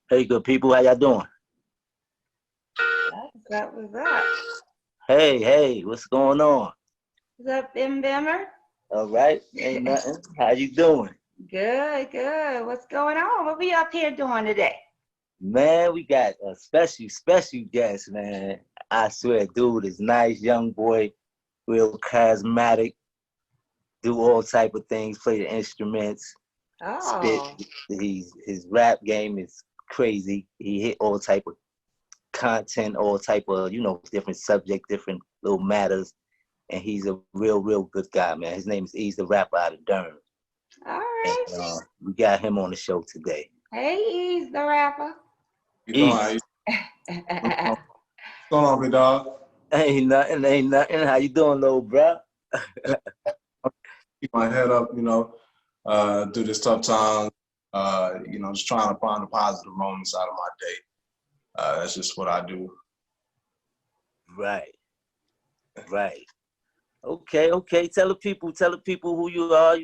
Hey, good people, how y'all doing? What's up? Hey, what's going on? What's up, Bim Bimmer? All right, ain't nothing. How you doing? Good. What's going on? What we up here doing today? Man, we got a special guest, man. I swear, dude is nice, young boy, real charismatic, do all type of things, play the instruments, spit. Oh, His rap game is crazy. He hit all type of content, all type of, different subject, different little matters. And he's a real good guy, man. His name is Ease the Rapper out of Durham. all And right. we got him on the show today. Hey, Ease the rapper. You doing? What's going on, big dog? Ain't nothing. How you doing, little bro? Keep my head up, through this tough time. Just trying to find the positive moments out of my day. That's just what I do. Right. Okay. Tell the people who you are,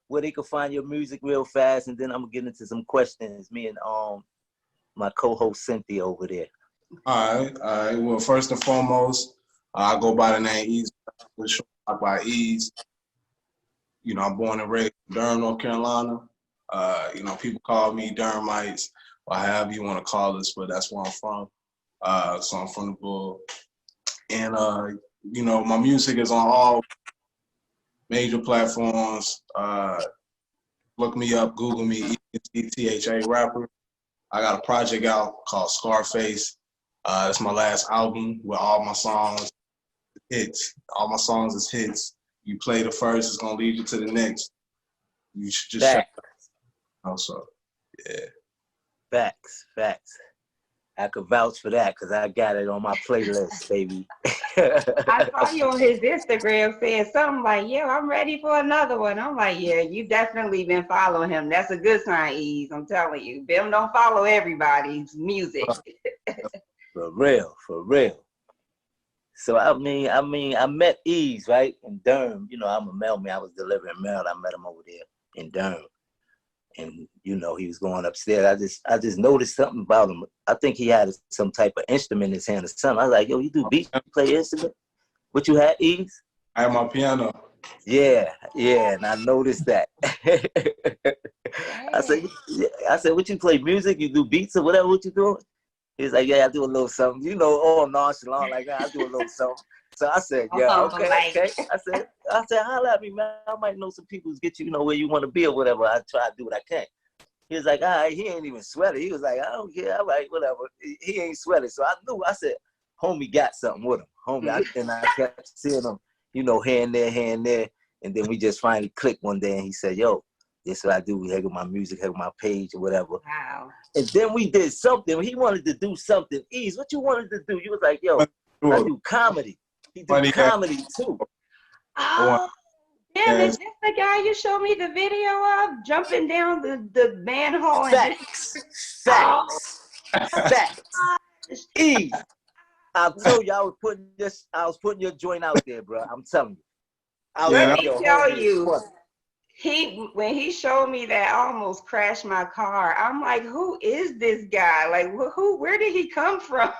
where they can find your music real fast, and then I'm gonna get into some questions. Me and my co-host Cynthia over there. All right. Well, first and foremost, I go by the name Ease, by Ease. I'm born and raised in Durham, North Carolina. People call me Durhamites, or however you want to call us, but that's where I'm from. So I'm from the Bull. And, my music is on all major platforms. Look me up, Google me, ETHA Rapper. I got a project out called Scarface. It's my last album with all my songs hits. All my songs is hits. You play the first, it's gonna lead you to the next. You should just check it out. Also, yeah. Facts. I could vouch for that because I got it on my playlist, baby. I saw you on his Instagram saying something like, "Yo, I'm ready for another one." I'm like, "Yeah, you definitely been following him. That's a good sign, Ease. I'm telling you, Bim don't follow everybody's music." For real. So I met Ease, right, in Durham. I'm a mailman. I was delivering mail. I met him over there in Durham. And he was going upstairs. I just noticed something about him. I think he had some type of instrument in his hand or something. I was like, yo, you do beats, you play instrument? What you had, Ease? I have my piano. Yeah, and I noticed that. I said, what you play, music? You do beats or whatever? What you doing? He's like, yeah, I do a little something. All nonchalant like that. I do a little something. So I said, yeah, okay. I said, holla at me, man. I might know some people who get you, where you want to be or whatever. I try to do what I can. He was like, all right, he ain't even sweating. He was like, I don't care. All right, whatever. He ain't sweating. So I knew. I said, homie got something with him. And I kept seeing him, here and there. And then we just finally clicked one day and he said, yo, this is what I do. We hang with my music, hang with my page or whatever. Wow. And then we did something. He wanted to do something. Ease, what you wanted to do? You was like, yo, I do comedy. He do comedy too. Oh, damn, is this the guy you showed me the video of jumping down the manhole? Facts. Ease. I told you I was putting your joint out there, bro. I'm telling you. Let me tell you. When he showed me that, I almost crashed my car. I'm like, who is this guy? Like, where did he come from?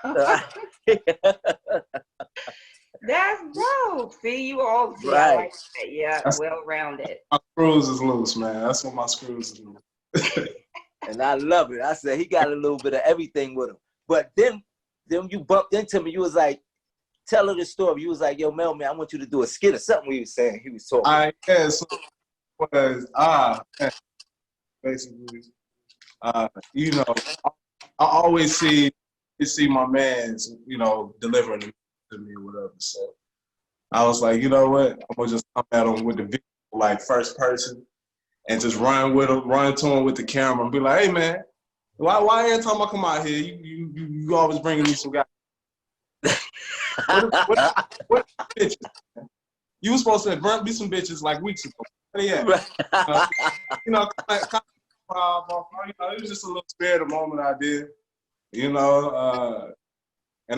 That's dope. See, you all right. Like that. Yeah, well-rounded. My screws is loose, man. That's what my screws is loose. And I love it. I said he got a little bit of everything with him. But then you bumped into me. You was like, tell her the story. You was like, yo, Mel, man, I want you to do a skit or something. He was saying. He was talking. Basically, I always see my man's, delivering to me or whatever. So I was like, you know what? I'm gonna just come at him with the video, like first person, and just run to him with the camera and be like, hey man, why every time I come out here, you always bringing me some guys? what bitches? You were supposed to burn me some bitches like weeks ago. Yeah, it was just a little spare the moment I did, and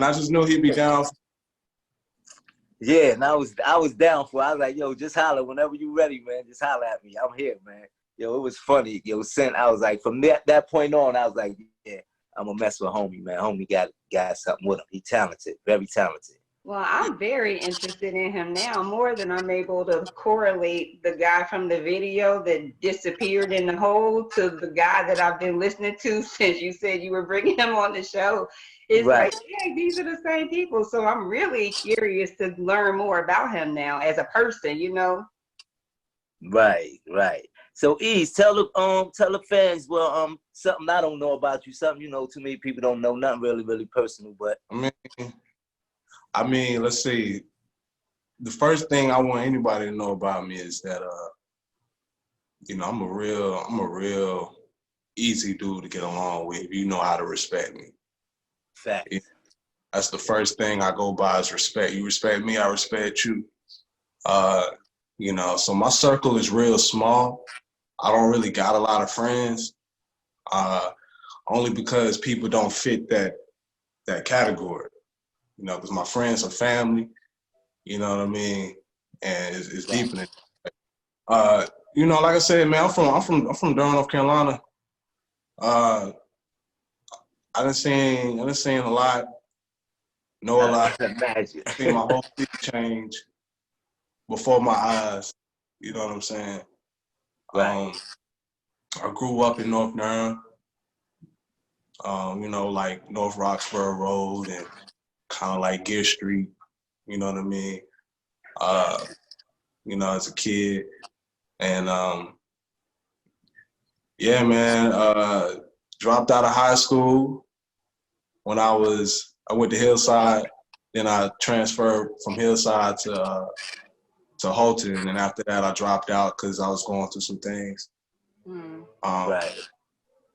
I just knew he'd be down. Yeah, and I was down for it. I was like, yo, just holler whenever you ready, man. Just holler at me. I'm here, man. Yo, it was funny. Yo, I was like, from that point on, I was like, yeah, I'm gonna mess with homie, man. Homie got something with him. He talented, very talented. Well, I'm very interested in him now, more than I'm able to correlate the guy from the video that disappeared in the hole to the guy that I've been listening to since you said you were bringing him on the show. It's Right. like, yeah, these are the same people. So I'm really curious to learn more about him now as a person, you know? Right. So Ease, tell the fans, well, something I don't know about you, something, you know, too many people don't know, nothing really personal, but I mean, let's see. The first thing I want anybody to know about me is that, you know, I'm a real easy dude to get along with. You know how to respect me. fact. That's the first thing I go by is respect. You respect me, I respect you. You know, so my circle is real small. I don't really got a lot of friends, only because people don't fit that category. You know, because my friends are family. You know what I mean, and it's deep in it. You know, like I said, man, I'm from Durham, North Carolina. I done seen a lot, know a lot. Imagine. Seen my whole city change before my eyes. You know what I'm saying? Right. I grew up in North Durham. You know, like North Roxborough Road and kind of like Gear Street. You know what I mean? You know, as a kid, and yeah, man. Dropped out of high school when I went to Hillside. Then I transferred from Hillside to Holton, and after that, I dropped out because I was going through some things. Right.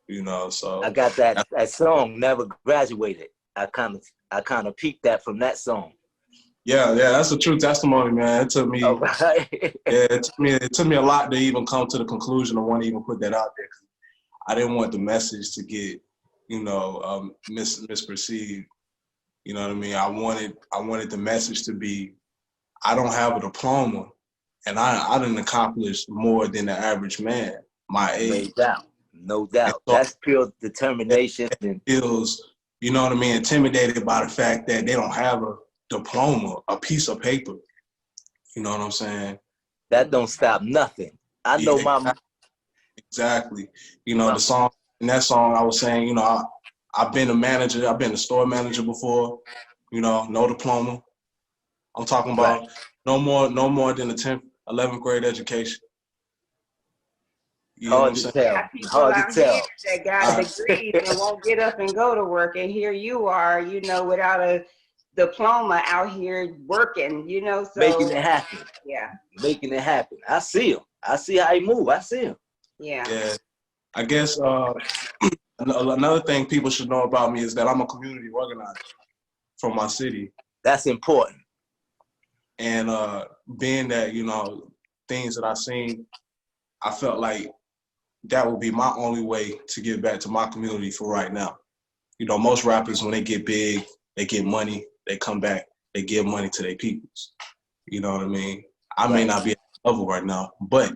You know, so I got that song, Never Graduated. I kind of peeped that from that song. Yeah, that's a true testimony, man. It took me, Oh, right. it took me a lot to even come to the conclusion of want to even put that out there. I didn't want the message to get, you know, misperceived. You know what I mean? I wanted the message to be, I don't have a diploma, and I didn't accomplish more than the average man my age. No doubt. So, that's pure determination. And feels, you know what I mean, intimidated by the fact that they don't have a diploma, a piece of paper. You know what I'm saying? That don't stop nothing. I know Exactly. You know, the song, in that song I was saying, you know, I've been a manager, I've been a store manager before, you know, no diploma. I'm talking about no more than a 10th, 11th grade education. You know hard to tell. Hard to tell. That got degrees and won't get up and go to work, and here you are, you know, without a diploma out here working, you know, so making it happen. Yeah. Making it happen. I see him. I see how he move. I see him. Yeah. I guess another thing people should know about me is that I'm a community organizer from my city. That's important. And being that, you know, things that I've seen, I felt like that would be my only way to give back to my community for right now. You know, most rappers, when they get big, they get money, they come back, they give money to their peoples. You know what I mean? I may not be at that level right now, but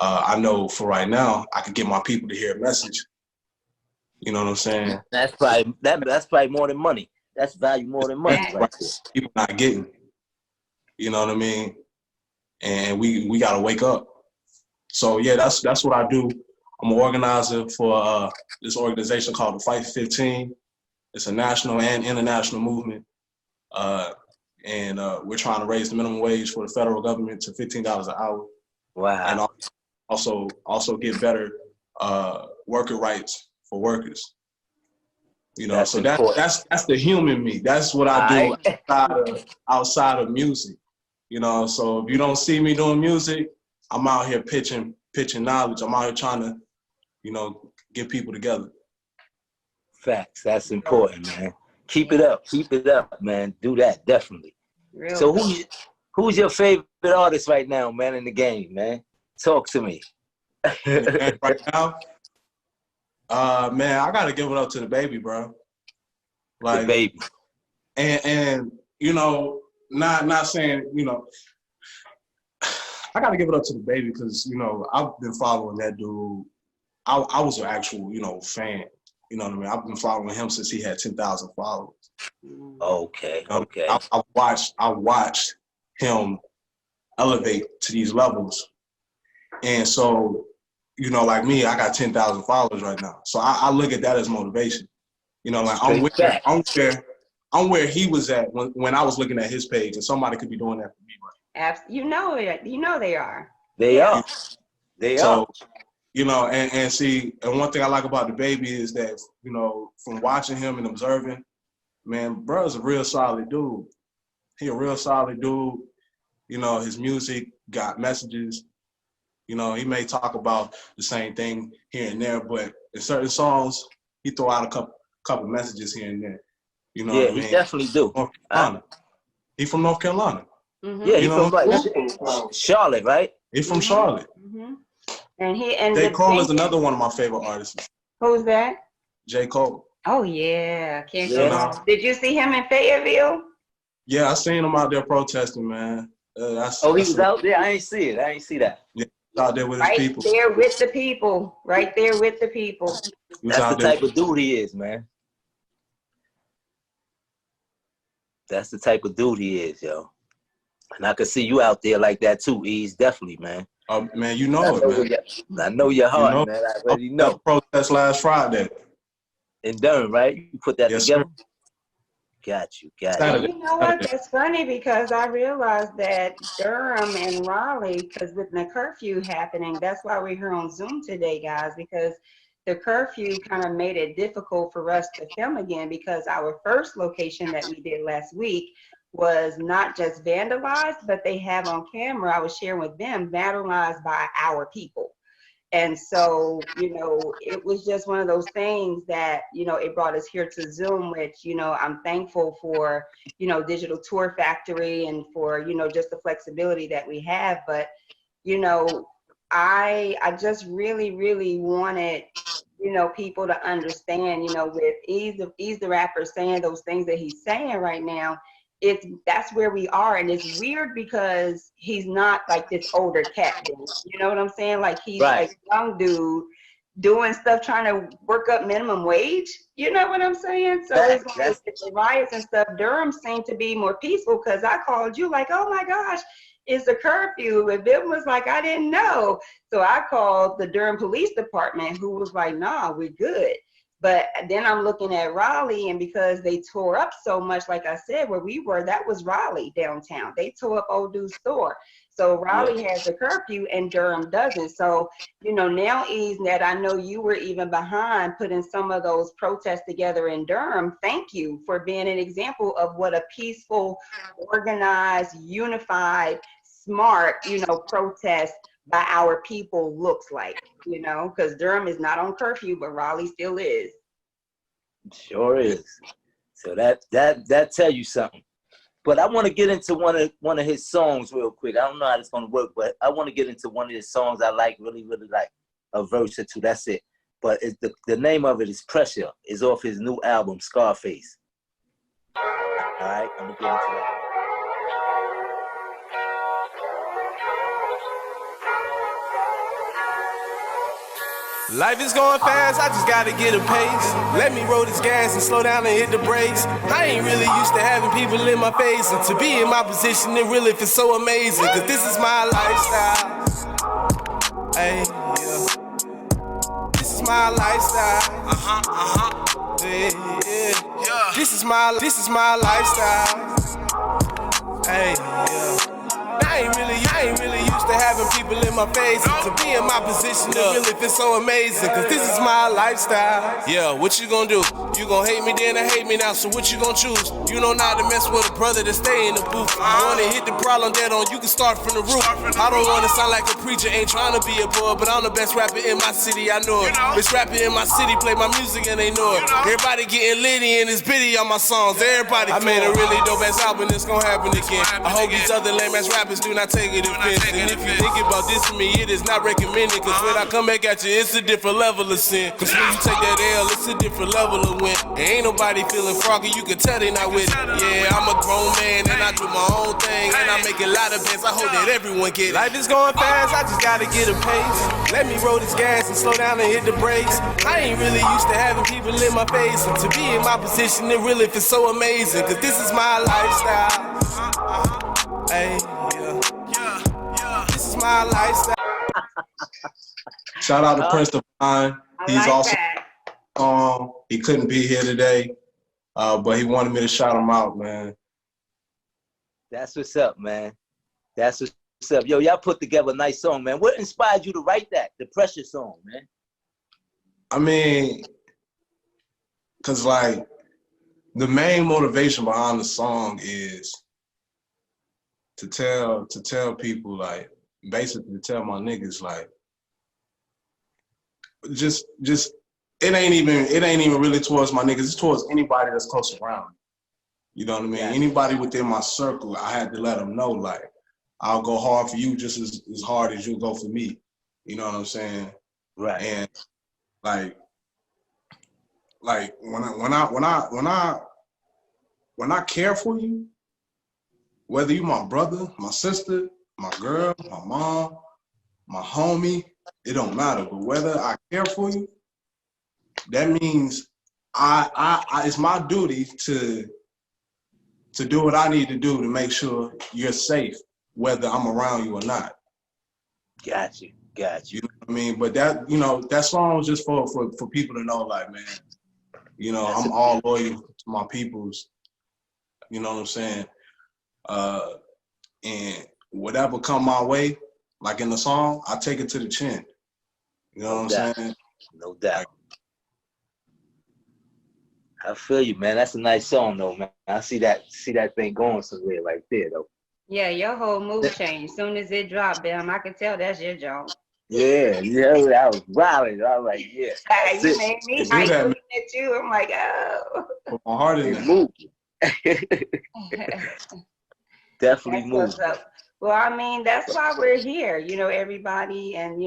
I know for right now, I could get my people to hear a message. You know what I'm saying? That's probably more than money. That's value more than money. Right there. People not getting. You know what I mean? And we gotta wake up. So yeah, that's what I do. I'm an organizer for this organization called the Fight 15. It's a national and international movement. And we're trying to raise the minimum wage for the federal government to $15 an hour. Wow. And also get better worker rights for workers. You know, that's that's the human me. That's what I do outside of music. You know, so if you don't see me doing music, I'm out here pitching knowledge. I'm out here trying to, you know, get people together. Facts. That's important, man. Keep it up, man. Do that, definitely. Real so who's your favorite artist right now, man, in the game, man? Talk to me. Right now, man, I gotta give it up to the baby, bro. Like the baby. And you know, not saying, you know, I gotta give it up to the baby because, you know, I've been following that dude. I was an actual, you know, fan. You know what I mean? I've been following him since he had 10,000 followers. Okay. I watched him elevate to these levels. And so, you know, like me, I got 10,000 followers right now. So I look at that as motivation. You know, like I'm where he was at when I was looking at his page, and somebody could be doing that for me right now. You know it. You know they are. They are. You know, and see, and one thing I like about DaBaby is that, you know, from watching him and observing, man, bro's a real solid dude. He a real solid dude. You know, his music got messages. You know, he may talk about the same thing here and there, but in certain songs, he throw out a couple messages here and there. You know what I mean? He definitely do. He from North Carolina. Mm-hmm. Yeah, he from like Charlotte, right? He from Charlotte. Mm-hmm. And J. Cole is another one of my favorite artists. Who's that? J. Cole. Oh yeah, Did you see him in Fayetteville? Yeah, I seen him out there protesting, man. He was out there. I ain't see it. I ain't see that. Yeah, out there with his people. Right there with the people. Right there with the people. That's the type of dude he is, man. That's the type of dude he is, yo. And I can see you out there like that too, Ease. Definitely, man. Man, you know it, man. I know your heart, man. I already know. Protest last Friday. In Durham, right? You put that together? Sir. Got you. You know what? That's funny because I realized that Durham and Raleigh, because with the curfew happening, that's why we're here on Zoom today, guys, because the curfew kind of made it difficult for us to film again because our first location that we did last week was not just vandalized, but they have on camera, I was sharing with them, vandalized by our people. And so, you know, it was just one of those things that, you know, it brought us here to Zoom, which, you know, I'm thankful for, you know, Digital Tour Factory and for, you know, just the flexibility that we have. But, you know, I just really, really wanted, you know, people to understand, you know, with Ease the rapper saying those things that he's saying right now, that's where we are. And it's weird because he's not like this older cat dude, you know what I'm saying? Like he's like a young dude doing stuff, trying to work up minimum wage, you know what I'm saying? So it's like the riots and stuff, Durham seemed to be more peaceful because I called you like, oh my gosh, it's a curfew. And Bill was like, I didn't know. So I called the Durham Police Department who was like, nah, we're good. But then I'm looking at Raleigh, and because they tore up so much, like I said, where we were, that was Raleigh downtown. They tore up Old Dude's store. So Raleigh has a curfew and Durham doesn't. So, you know, now Ease, that I know you were even behind putting some of those protests together in Durham. Thank you for being an example of what a peaceful, organized, unified, smart, you know, protest by our people looks like, you know, because Durham is not on curfew, but Raleigh still is. Sure is. So that tell you something. But I want to get into one of his songs real quick. I don't know how it's gonna work, but I want to get into one of his songs I like, really, really like, a verse or two. That's it. But the name of it is Pressure. It's off his new album, Scarface. All right, I'm gonna get into that. Life is going fast, I just gotta get a pace. Let me roll this gas and slow down and hit the brakes. I ain't really used to having people in my face, and to be in my position, it really feels so amazing. Cause this is my lifestyle. Hey, yeah. This is my lifestyle. Yeah. This is my lifestyle. Hey, yeah. I ain't really used to having people in my face. To be in my position, it really feels so amazing. Cause this is my lifestyle. Yeah, what you gonna do? You gon' hate me then or hate me now, so what you gon' choose? You know not to mess with a brother that stay in the booth. You wanna hit the problem dead on, you can start from the roof. I don't wanna sound like a preacher, ain't trying to be a boy, but I'm the best rapper in my city, I know it. Best rapper in my city, play my music and they know it. Everybody getting litty and it's bitty on my songs. Everybody, I made a really dope ass album, it's gon' happen again. I hope these other lame ass rappers do not take it offense. And if if you thinking about this to me, it is not recommended. Cause when I come back at you, it's a different level of sin. Cause when you take that L, it's a different level of win. And ain't nobody feeling froggy, you can tell they not with it. Yeah, I'm a grown man and I do my own thing. And I make a lot of bets, I hope that everyone get it. Life is going fast, I just gotta get a pace. Let me roll this gas and slow down and hit the brakes. I ain't really used to having people in my face. And to be in my position, it really feels so amazing. Cause this is my lifestyle. Hey, yeah. This is my lifestyle. Shout out to Prince Divine. He's also he couldn't be here today, but he wanted me to shout him out, man. That's what's up, man. That's what's up. Yo, y'all put together a nice song, man. What inspired you to write that? The Pressure song, man. I mean, cause like the main motivation behind the song is to tell people, like, basically to tell my niggas, like, just it ain't even really towards my niggas. It's towards anybody that's close around. You know what I mean? Yeah. Anybody within my circle, I had to let them know, like, I'll go hard for you just as hard as you go for me. You know what I'm saying? Right. And like when I care for you, whether you my brother, my sister, my girl, my mom, my homie, it don't matter. But whether I care for you, that means I it's my duty to do what I need to do to make sure you're safe, whether I'm around you or not. Got you. You know what I mean? But that song was just for people to know, like, man, I'm all loyal to my peoples. You know what I'm saying? And whatever come my way, like in the song, I take it to the chin. You know what I'm saying? No doubt. I feel you, man. That's a nice song, though, man. I see that thing going somewhere right there, though. Yeah, your whole mood changed. As soon as it dropped, Bam, I can tell that's your job. Yeah, I was wilding. I was like, yeah. You made me. I looking at you. I'm like, oh. Put my heart in it. Definitely moved. Well, I mean, that's why we're here, everybody. And,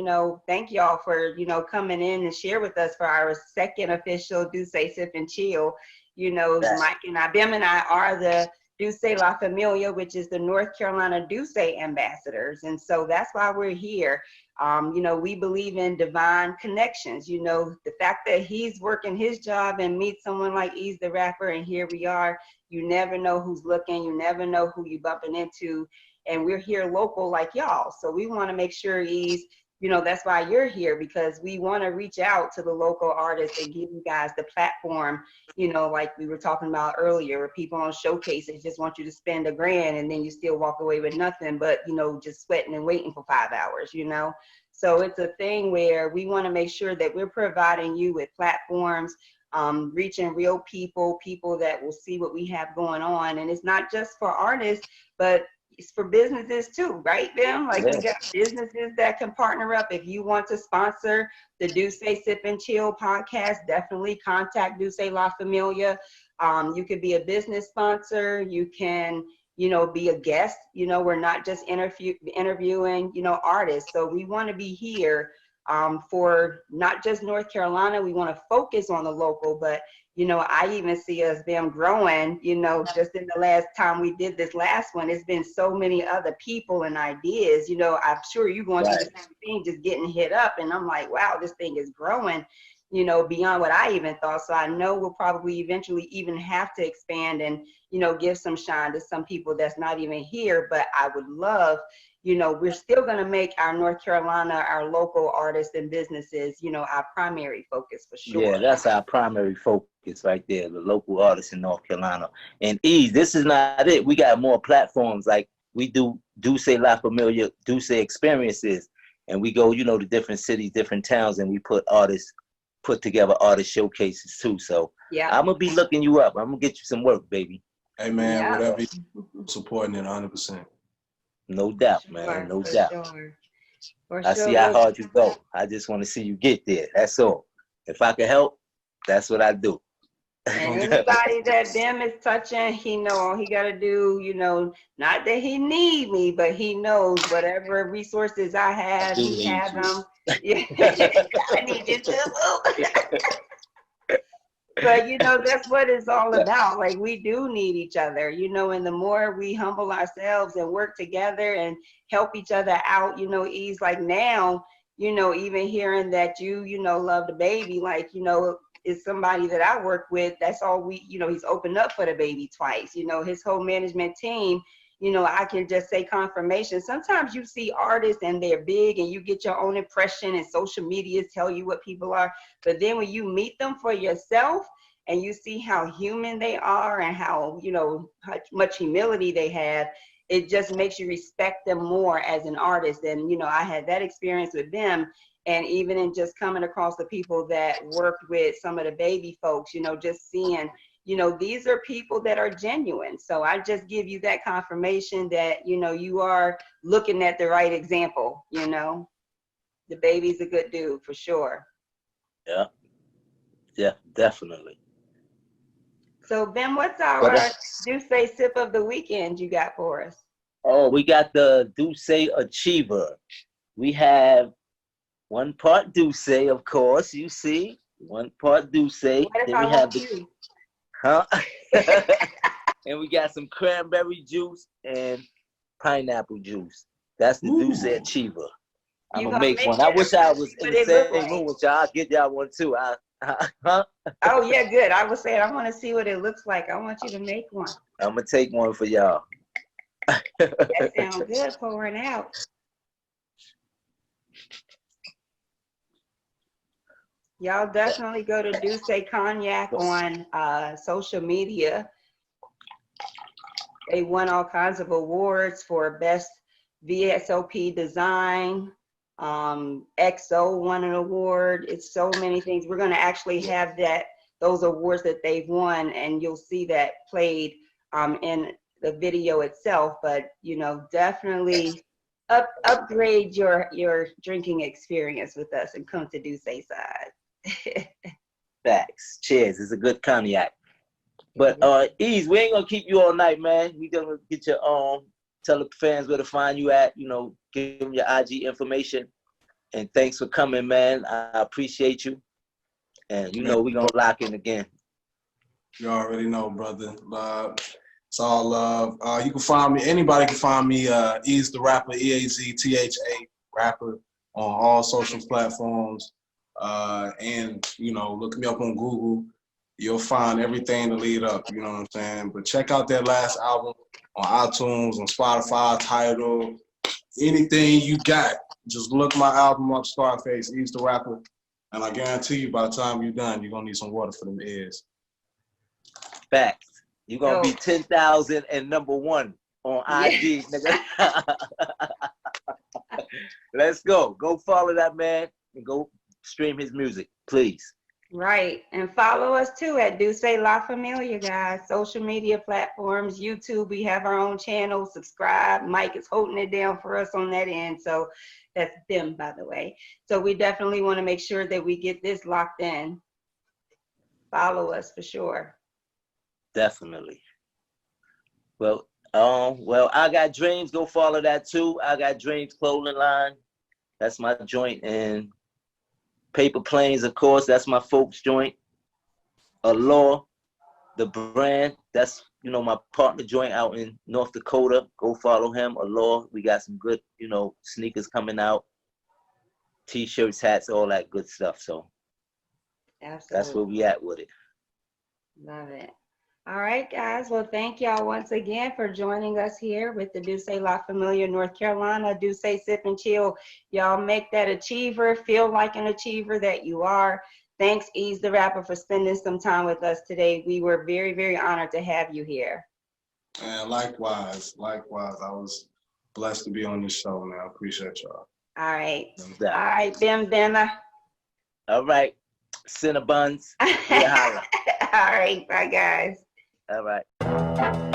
thank y'all for, coming in and share with us for our second official Do Say Sip and Chill. Mike and I, Bim and I are the Do Say La Familia, which is the North Carolina Do Say ambassadors. And so that's why we're here. We believe in divine connections. The fact that he's working his job and meet someone like Ease the rapper, and here we are. You never know who's looking. You never know who you're bumping into. And we're here local like y'all. So we want to make sure Ease, that's why you're here, because we want to reach out to the local artists and give you guys the platform, like we were talking about earlier, where people on showcases just want you to spend $1,000 and then you still walk away with nothing but, just sweating and waiting for 5 hours, So it's a thing where we want to make sure that we're providing you with platforms, reaching real people that will see what we have going on. And it's not just for artists, but it's for businesses too, right, Bim? Like, we got businesses that can partner up. If you want to sponsor the Do Say Sip and Chill podcast, definitely contact Do Say La Familia. You could be a business sponsor. You can, be a guest. We're not just interviewing, artists. So we want to be here for not just North Carolina. We want to focus on the local, but I even see us them growing, just in the last time we did this last one. It's been so many other people and ideas, I'm sure you're going through the same thing, just getting hit up. And I'm like, wow, this thing is growing, beyond what I even thought. So I know we'll probably eventually even have to expand and, give some shine to some people that's not even here. But I would love, we're still going to make our North Carolina, our local artists and businesses, our primary focus for sure. Yeah, that's our primary focus right there, the local artists in North Carolina. And Ease, this is not it. We got more platforms, like we do Say La Familia, Do Say Experiences. And we go, to different cities, different towns, and we put together artist showcases too. So I'm going to be looking you up. I'm going to get you some work, baby. Hey, man, whatever you supporting it 100%. No doubt, man. No doubt. Sure. I see how hard you go. I just want to see you get there. That's all. If I can help, that's what I do. And anybody that them is touching, he know all he got to do, you know, not that he need me, but he knows whatever resources I have, he have them. Yeah, I need you too. But, you know, that's what it's all about. Like, we do need each other, you know, and the more we humble ourselves and work together and help each other out, you know, Ease, like now, you know, even hearing that you know, love the baby, like, you know, is somebody that I work with, that's all we, you know, he's opened up for the baby twice, you know, his whole management team, you know, I can just say confirmation. Sometimes you see artists and they're big and you get your own impression and social media tell you what people are. But then when you meet them for yourself and you see how human they are and how, you know, how much humility they have, it just makes you respect them more as an artist. And, you know, I had that experience with them. And even in just coming across the people that worked with some of the baby folks, you know, just seeing, you know, these are people that are genuine. So I just give you that confirmation that, you know, you are looking at the right example, you know. The baby's a good dude for sure. Yeah. Yeah, definitely. So Ben, what's our Duce sip of the weekend you got for us? Oh, we got the Duce Achiever. We have 1 part Duce, of course, you see. 1 part Duce. Then we have the and we got some cranberry juice and pineapple juice. That's the Duce Achiever. I'm gonna make one. I wish I was in the same room with y'all. I'll get y'all one too. Oh yeah, good. I was saying I want to see what it looks like. I want you to make one. I'm gonna take one for y'all. That sounds good. Pouring out. Y'all definitely go to Duce Cognac on social media. They won all kinds of awards for best VSOP design. XO won an award. It's so many things. We're going to actually have those awards that they've won, and you'll see that played in the video itself. But you know, definitely upgrade your drinking experience with us and come to Duce side. Facts. Cheers. It's a good cognac. But Ease, we ain't gonna keep you all night, man. We gonna get your tell the fans where to find you at, you know, give them your IG information. And thanks for coming, man. I appreciate you. And you know we're gonna lock in again. You already know, brother. It's all love. You can find me, anybody can find me, Ease the Rapper, EAZTHA Rapper, on all social platforms. And, you know, look me up on Google. You'll find everything to lead up, you know what I'm saying? But check out that last album on iTunes, on Spotify, Tidal, anything you got. Just look my album up, Scarface, Ease the Rapper, and I guarantee you by the time you're done, you're going to need some water for them ears. Facts. You're going to be 10,000 and #1 on IG, nigga. Let's go. Go follow that man and go stream his music, please. Right. And follow us too at Duce La Familia, guys. Social media platforms, YouTube. We have our own channel. Subscribe. Mike is holding it down for us on that end. So that's them, by the way. So we definitely want to make sure that we get this locked in. Follow us for sure. Definitely. Well, I Got Dreams. Go follow that too. I Got Dreams clothing line. That's my joint. And Paper Planes, of course, that's my folks joint. Allure, the brand, that's, you know, my partner joint out in North Dakota. Go follow him, Allure. We got some good, you know, sneakers coming out, T-shirts, hats, all that good stuff. So absolutely, that's where we at with it. Love it. All right, guys. Well, thank y'all once again for joining us here with the Duce La Familia, North Carolina, Duce Sip and Chill. Y'all make that achiever, feel like an achiever that you are. Thanks, Ease the Rapper, for spending some time with us today. We were very, very honored to have you here. And likewise. I was blessed to be on this show, man. I appreciate y'all. All right. All right, Ben. All right. Cinnabuns. All right. Bye, guys. All right.